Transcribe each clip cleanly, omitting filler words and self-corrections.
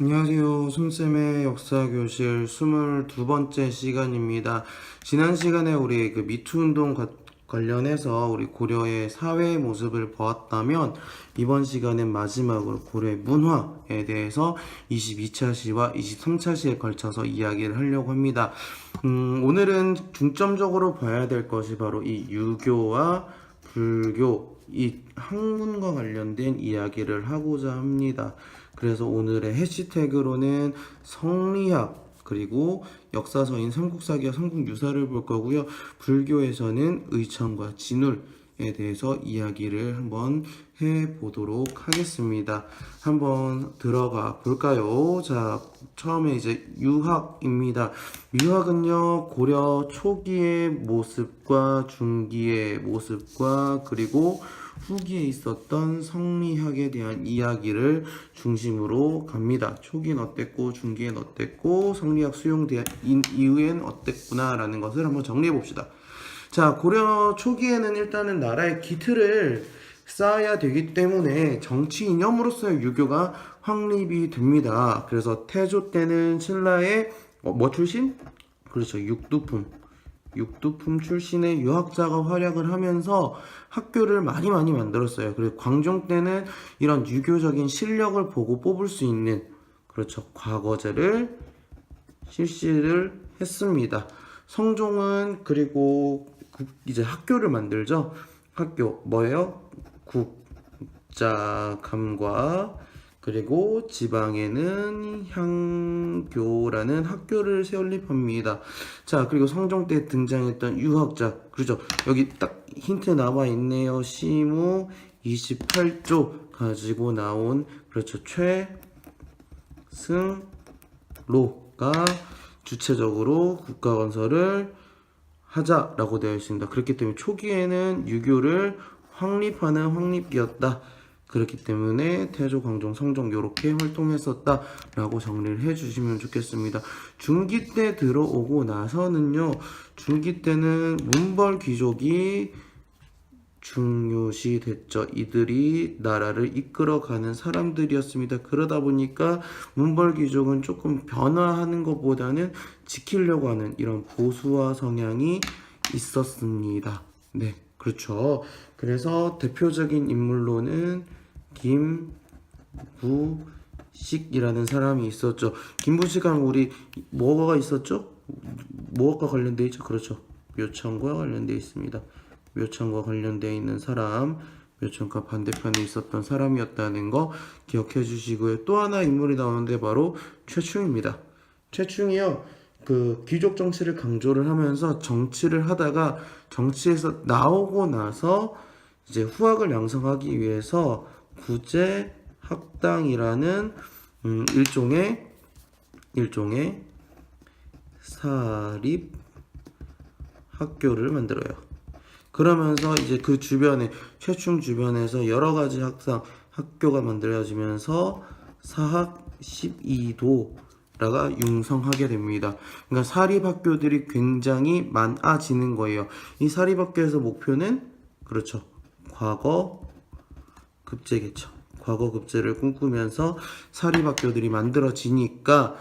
안녕하세요. 숨쌤의 역사교실 22번째 시간입니다. 지난 시간에 우리 미투 운동 관련해서 우리 고려의 사회의 모습을 보았다면, 이번 시간엔 마지막으로 고려의 문화에 대해서 22차 시와 23차 시에 걸쳐서 이야기를 하려고 합니다. 오늘은 중점적으로 봐야 될 것이 바로 이 유교와 불교, 이 학문과 관련된 이야기를 하고자 합니다. 그래서 오늘의 해시태그로는 성리학, 그리고 역사서인 삼국사기와 삼국유사를 볼 거고요. 불교에서는 의창과 진울에 대해서 이야기를 한번 해보도록 하겠습니다. 한번 들어가 볼까요? 자, 처음에 이제 유학입니다. 유학은요, 고려 초기의 모습과 중기의 모습과 그리고 후기에 있었던 성리학에 대한 이야기를 중심으로 갑니다. 초기엔 어땠고 중기엔 어땠고 성리학 수용된 이후엔 어땠구나 라는 것을 한번 정리해 봅시다. 자, 고려 초기에는 일단은 나라의 기틀을 쌓아야 되기 때문에 정치 이념으로서의 유교가 확립이 됩니다. 그래서 태조 때는 신라의 뭐 출신? 그렇죠. 육두품 출신의 유학자가 활약을 하면서 학교를 많이 만들었어요. 그리고 광종 때는 이런 유교적인 실력을 보고 뽑을 수 있는, 그렇죠, 과거제를 실시를 했습니다. 성종은 그리고 이제 학교를 만들죠. 학교 뭐예요? 국자감과 그리고 지방에는 향교라는 학교를 설립합니다. 자, 그리고 성종 때 등장했던 유학자, 그렇죠? 여기 딱 힌트 나와 있네요. 시무 28조 가지고 나온, 그렇죠, 최승로가 주체적으로 국가 건설을 하자라고 되어 있습니다. 그렇기 때문에 초기에는 유교를 확립하는 확립기였다. 그렇기 때문에 태조, 광종, 성종 이렇게 활동했었다라고 정리를 해주시면 좋겠습니다. 중기 때 들어오고 나서는요, 중기 때는 문벌 귀족이 중요시 됐죠. 이들이 나라를 이끌어가는 사람들이었습니다. 그러다 보니까 문벌 귀족은 조금 변화하는 것보다는 지키려고 하는 이런 보수화 성향이 있었습니다. 네, 그렇죠. 그래서 대표적인 인물로는 김부식이라는 사람이 있었죠. 김부식은 우리 뭐가 있었죠? 뭐가 관련돼 있죠? 그렇죠. 묘창과 관련돼 있습니다. 묘창과 관련돼 있는 사람, 묘창과 반대편에 있었던 사람이었다는 거 기억해 주시고요. 또 하나 인물이 나오는데 바로 최충입니다. 최충이요, 그 귀족 정치를 강조를 하면서 정치를 하다가 정치에서 나오고 나서 이제 후학을 양성하기 위해서 구제 학당이라는 일종의 사립 학교를 만들어요. 그러면서 이제 그 주변에, 최충 주변에서 여러 가지 학교가 만들어지면서 사학 12도라가 융성하게 됩니다. 그러니까 사립학교들이 굉장히 많아지는 거예요. 이 사립학교에서 목표는, 그렇죠, 과거 급제겠죠. 과거 급제를 꿈꾸면서 사립학교들이 만들어지니까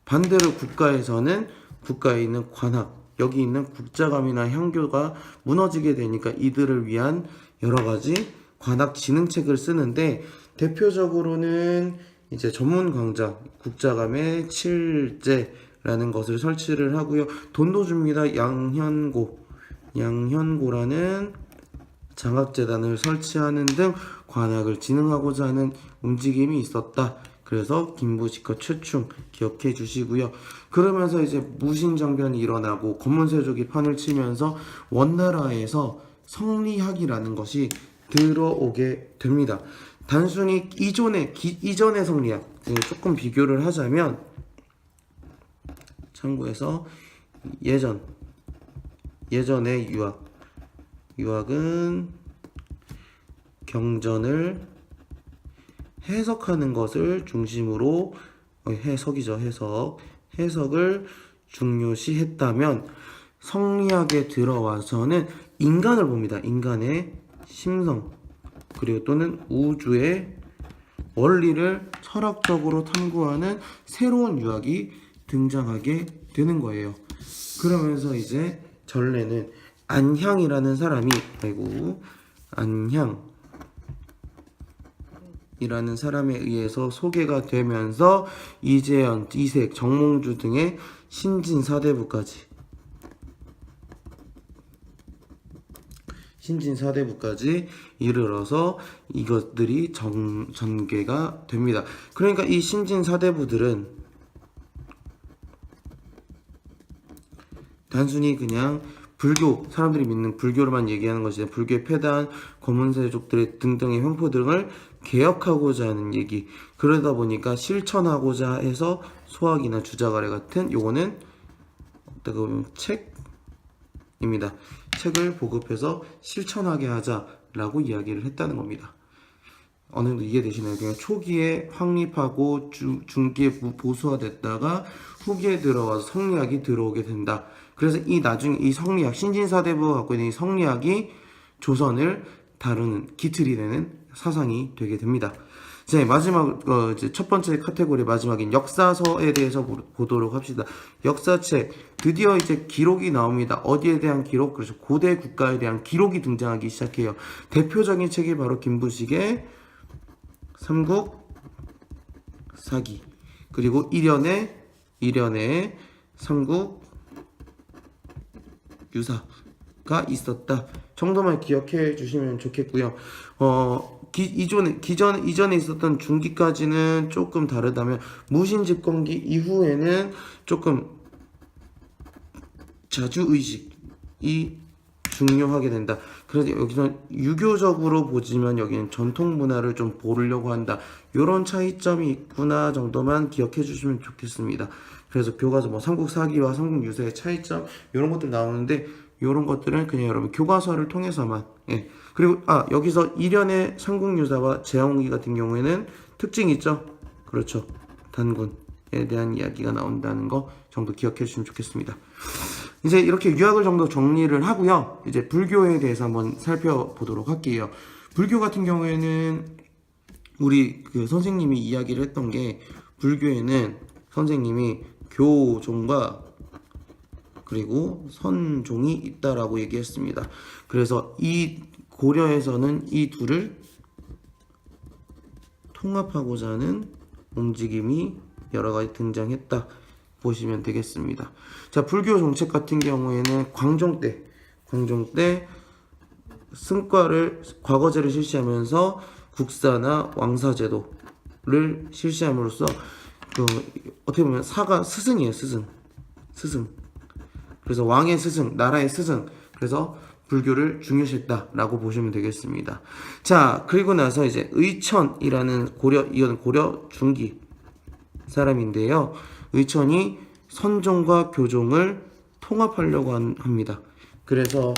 반대로 국가에서는 국가에 있는 관학, 여기 있는 국자감이나 향교가 무너지게 되니까 이들을 위한 여러 가지 관학 진흥책을 쓰는데, 대표적으로는 이제 전문 강좌 국자감의 칠제라는 것을 설치를 하고요. 돈도 줍니다. 양현고라는 장학재단을 설치하는 등 관학을 진흥하고자 하는 움직임이 있었다. 그래서 김부식과 최충 기억해 주시고요. 그러면서 이제 무신정변이 일어나고 검문세족이 판을 치면서 원나라에서 성리학이라는 것이 들어오게 됩니다. 단순히 이전의 성리학, 조금 비교를 하자면, 참고해서 예전의 유학은 경전을 해석하는 것을 중심으로, 해석을 중요시 했다면, 성리학에 들어와서는 인간을 봅니다. 인간의 심성, 그리고 또는 우주의 원리를 철학적으로 탐구하는 새로운 유학이 등장하게 되는 거예요. 그러면서 이제 전래는 안향이라는 사람이, 아이고, 안향이라는 사람에 의해서 소개가 되면서 이재현, 이색, 정몽주 등의 신진사대부까지 이르러서 이것들이 전개가 됩니다. 그러니까 이 신진사대부들은 단순히 그냥 불교, 사람들이 믿는 불교로만 얘기하는 것이 아니라 불교의 폐단, 검은세족들의 등등의 횡포 등을 개혁하고자 하는 얘기. 그러다 보니까 실천하고자 해서 소학이나 주자가래 같은 요거는 어떻게 보면 책입니다. 책을 보급해서 실천하게 하자라고 이야기를 했다는 겁니다. 어느 정도 이해되시나요? 그냥 초기에 확립하고 중기에 보수화됐다가 후기에 들어와서 성리학이 들어오게 된다. 그래서 이 나중에 이 성리학, 신진사대부가 갖고 있는 이 성리학이 조선을 다루는 기틀이 되는 사상이 되게 됩니다. 이제 마지막 이제 첫 번째 카테고리 마지막인 역사서에 대해서 보도록 합시다. 역사책 드디어 이제 기록이 나옵니다. 어디에 대한 기록? 그래서 고대 국가에 대한 기록이 등장하기 시작해요. 대표적인 책이 바로 김부식의 삼국사기, 그리고 일연의 삼국유사가 있었다 정도만 기억해 주시면 좋겠고요. 이전에 있었던 중기까지는 조금 다르다면 무신집권기 이후에는 조금 자주의식이 중요하게 된다. 그래서 여기서 유교적으로 보지만 여기는 전통 문화를 좀 보려고 한다. 이런 차이점이 있구나 정도만 기억해 주시면 좋겠습니다. 그래서 교과서 뭐 삼국사기와 삼국유사의 차이점 이런 것들 나오는데 이런 것들은 그냥 여러분 교과서를 통해서만. 예. 그리고 여기서 일연의 삼국유사와 재홍기 같은 경우에는 특징이 있죠. 그렇죠. 단군에 대한 이야기가 나온다는 거 정도 기억해 주시면 좋겠습니다. 이제 이렇게 유학을 정도 정리를 하고요. 이제 불교에 대해서 한번 살펴보도록 할게요. 불교 같은 경우에는 우리 그 선생님이 이야기를 했던 게 불교에는 선생님이 교종과 그리고 선종이 있다라고 얘기했습니다. 그래서 이 고려에서는 이 둘을 통합하고자 하는 움직임이 여러 가지 등장했다 보시면 되겠습니다. 자, 불교 정책 같은 경우에는 광종 때 과거제를 실시하면서 국사나 왕사제도를 실시함으로써 어떻게 보면 사가 스승이에요. 스승. 그래서 왕의 스승, 나라의 스승. 그래서 불교를 중요시했다라고 보시면 되겠습니다. 자, 그리고 나서 이제 의천이라는 이건 고려 중기 사람인데요. 의천이 선종과 교종을 통합하려고 합니다. 그래서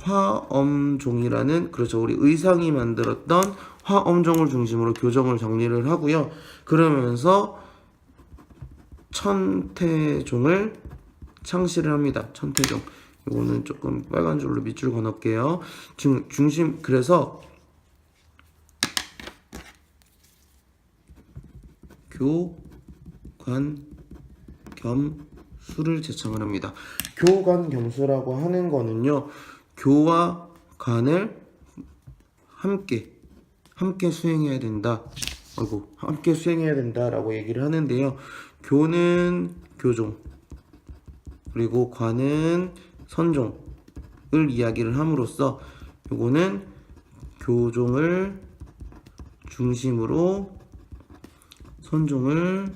화엄종이라는, 그렇죠, 우리 의상이 만들었던 화엄종을 중심으로 교정을 정리를 하고요. 그러면서 천태종을 창시를 합니다. 천태종. 이거는 조금 빨간 줄로 밑줄 그어놓을게요. 그래서 교관겸수를 제창을 합니다. 교관겸수라고 하는 거는요, 교와 관을 함께 수행해야 된다. 함께 수행해야 된다라고 얘기를 하는데요. 교는 교종, 그리고 관은 선종을 이야기를 함으로써 요거는 교종을 중심으로 선종을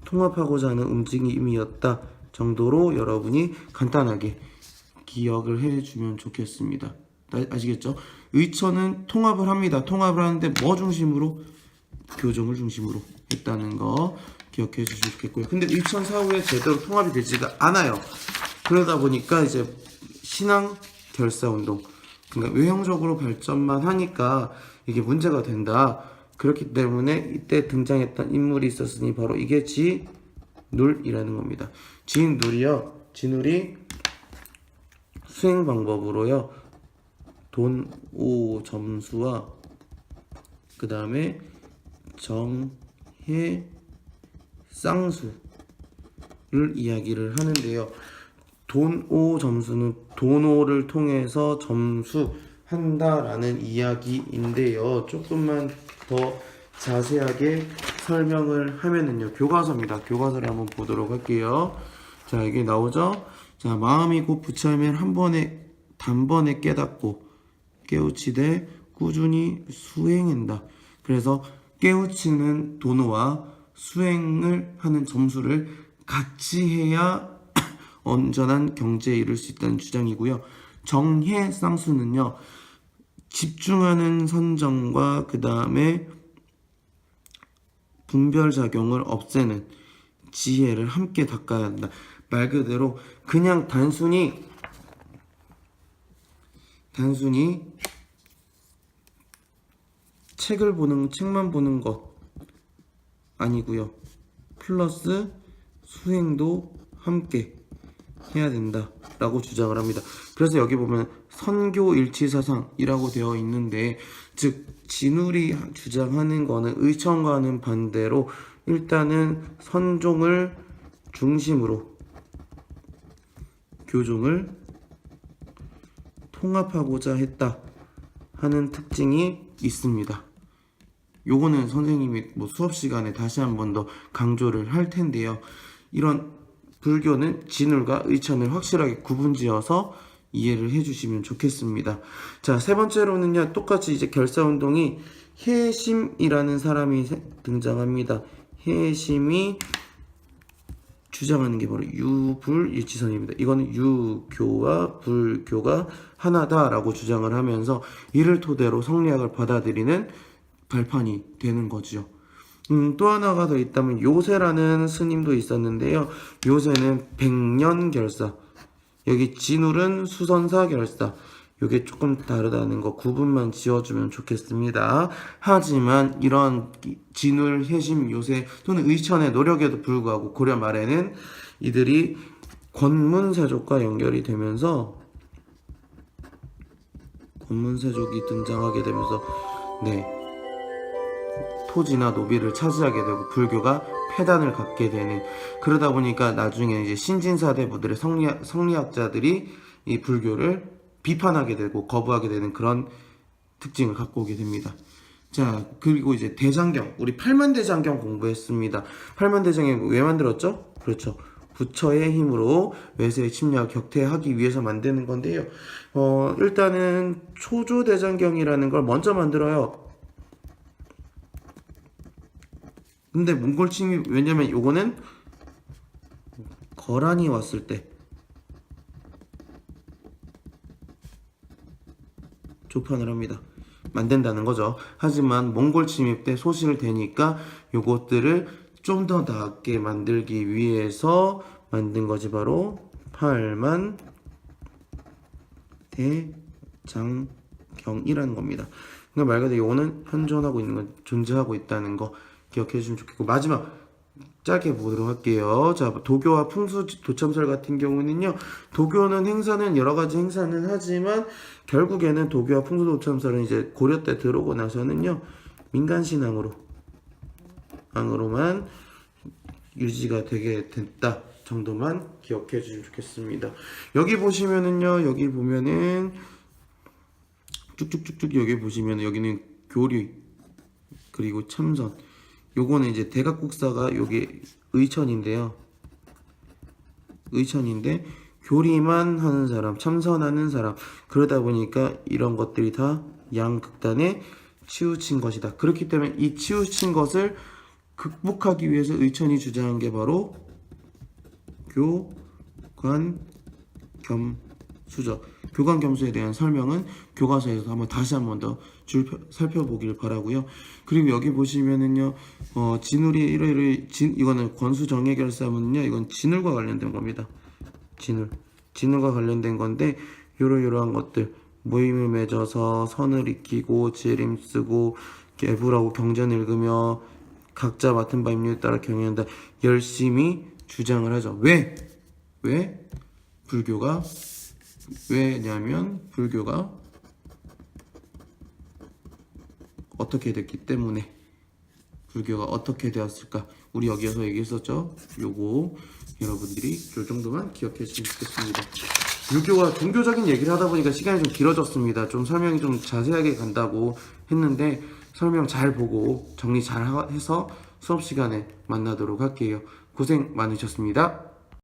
통합하고자 하는 움직임이었다 정도로 여러분이 간단하게 기억을 해주면 좋겠습니다. 아시겠죠? 의천은 통합을 합니다. 통합을 하는데 뭐 중심으로? 교종을 중심으로 했다는 거 기억해 주시면 좋겠고요. 근데 의천 사후에 제대로 통합이 되지가 않아요. 그러다 보니까 이제 신앙 결사운동, 그러니까 외형적으로 발전만 하니까 이게 문제가 된다. 그렇기 때문에 이때 등장했던 인물이 있었으니 바로 이게 진룰이라는 겁니다. 진룰이 수행 방법으로요, 돈오 점수와 그 다음에 정해 쌍수를 이야기를 하는데요. 돈오 점수는 돈오를 통해서 점수한다라는 이야기인데요. 조금만 더 자세하게 설명을 하면은요. 교과서입니다. 교과서를 한번 보도록 할게요. 자, 이게 나오죠? 자, 마음이 곧 부처이면 단번에 깨닫고 깨우치되 꾸준히 수행한다. 그래서 깨우치는 도노와 수행을 하는 점수를 같이 해야 온전한 경제에 이를 수 있다는 주장이고요. 정해 쌍수는요, 집중하는 선정과 그 다음에 분별작용을 없애는 지혜를 함께 닦아야 한다. 말 그대로 그냥 단순히 책만 보는 것 아니고요. 플러스 수행도 함께 해야 된다라고 주장을 합니다. 그래서 여기 보면 선교일치사상이라고 되어 있는데, 즉 진울이 주장하는 거는 의천과는 반대로 일단은 선종을 중심으로 교종을 통합하고자 했다 하는 특징이 있습니다. 요거는 선생님이 수업 시간에 다시 한 번 더 강조를 할 텐데요. 이런 불교는 진울과 의천을 확실하게 구분지어서 이해를 해주시면 좋겠습니다. 자, 세 번째로는요, 똑같이 이제 결사운동이 해심이라는 사람이 등장합니다. 해심이 주장하는 게 바로 유불일치선입니다. 이거는 유교와 불교가 하나다라고 주장을 하면서 이를 토대로 성리학을 받아들이는 발판이 되는 거죠. 또 하나가 더 있다면 요세라는 스님도 있었는데요. 요세는 백년결사, 여기 진울은 수선사 결사, 요게 조금 다르다는 거 구분만 지어주면 좋겠습니다. 하지만 이런 진울, 해심, 요세 또는 의천의 노력에도 불구하고 고려 말에는 이들이 권문세족과 연결이 되면서 권문세족이 등장하게 되면서 토지나 노비를 차지하게 되고 불교가 폐단을 갖게 되는, 그러다 보니까 나중에 이제 신진사대부들의 성리학자들이 이 불교를 비판하게 되고 거부하게 되는 그런 특징을 갖고 오게 됩니다. 자, 그리고 이제 대장경, 우리 팔만대장경 공부했습니다. 팔만대장경 왜 만들었죠? 그렇죠. 부처의 힘으로 외세의 침략을 격퇴하기 위해서 만드는 건데요. 일단은 초조대장경이라는 걸 먼저 만들어요. 근데 몽골 침입, 왜냐면 요거는 거란이 왔을 때 조판을 합니다. 만든다는 거죠. 하지만 몽골 침입 때 소실 되니까 요것들을 좀 더 낫게 만들기 위해서 만든 것이 바로 팔만대장경이라는 겁니다. 그러니까 말 그대로 요거는 현존하고 있는 건 존재하고 있다는 거 기억해 주시면 좋겠고, 마지막 짧게 보도록 할게요. 자, 도교와 풍수 도참설 같은 경우는요, 도교는 행사는 여러 가지 행사는 하지만 결국에는 도교와 풍수 도참설은 이제 고려 때 들어오고 나서는요, 민간 신앙으로만 유지가 되게 됐다 정도만 기억해 주시면 좋겠습니다. 여기 보시면은요, 여기 보면은 쭉쭉쭉쭉 여기 보시면 여기는 교리 그리고 참선, 요거는 이제 대각국사가 요게 의천인데 교리만 하는 사람, 참선하는 사람, 그러다 보니까 이런 것들이 다 양극단에 치우친 것이다. 그렇기 때문에 이 치우친 것을 극복하기 위해서 의천이 주장한 게 바로 교관겸수죠. 교관겸수에 대한 설명은 교과서에서 다시 한 번 더 살펴보길 바라고요. 그리고 여기 보시면은요, 진울이 이거는 권수정예결사문은요, 이건 진울과 관련된 겁니다. 진울과 관련된 건데, 요러한 것들, 모임을 맺어서 선을 익히고 지혜를 힘쓰고 애불하고 경전 읽으며 각자 맡은 바 임무에 따라 경영한다, 열심히 주장을 하죠. 왜냐면 불교가 어떻게 됐기 때문에 불교가 어떻게 되었을까? 우리 여기서 얘기했었죠? 요거 여러분들이 요 정도만 기억해 주시면 좋겠습니다. 불교와 종교적인 얘기를 하다 보니까 시간이 좀 길어졌습니다. 좀 설명이 좀 자세하게 간다고 했는데 설명 잘 보고 정리 잘 해서 수업 시간에 만나도록 할게요. 고생 많으셨습니다.